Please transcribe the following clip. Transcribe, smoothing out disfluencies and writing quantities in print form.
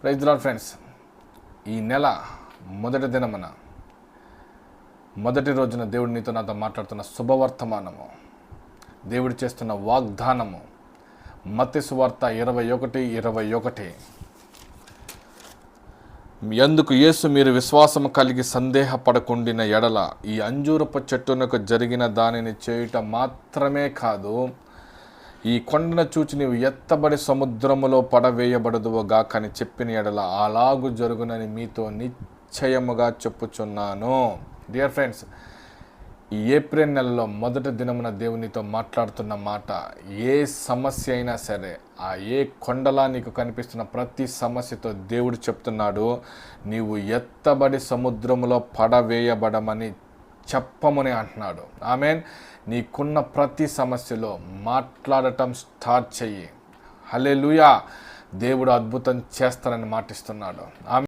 Praise the lord friends. ఈ నెల మొదటి దినమున మొదటి రోజున దేవుడు నీతో నాతో మాట్లాడుతున్న శుభవర్తమానము, దేవుడు చేస్తున్న వాగ్దానము మత్తయి సువార్త 21:21. ఎందుకు యేసు మీరు విశ్వాసము కలిగి సందేహపడకుండిన ఎడల ఈ అంజూరపు చెట్టునకు జరిగిన దానిని చేయుట మాత్రమే కాదు, ఈ కొండను చూచి నీవు ఎత్తబడి సముద్రములో పడవేయబడదువు గాకని చెప్పిన ఎడల అలాగు జరుగునని మీతో నిశ్చయముగా చెప్పుచున్నాను. డియర్ ఫ్రెండ్స్, ఈ ఏప్రిల్ నెలలో మొదటి దినమున దేవునితో మాట్లాడుతున్న మాట, ఏ సమస్య అయినా సరే, ఆ ఏ కొండలా నీకు కనిపిస్తున్న ప్రతి సమస్యతో దేవుడు చెప్తున్నాడు, నీవు ఎత్తబడి సముద్రములో పడవేయబడమని చెప్పమని అంటున్నాడు. ఆమేన్. నీకున్న ప్రతి సమస్యలో మాట్లాడటం స్టార్ట్ చెయ్యి. హల్లెలూయా. దేవుడు అద్భుతం చేస్తారని మాటిస్తున్నాడు. ఆమేన్.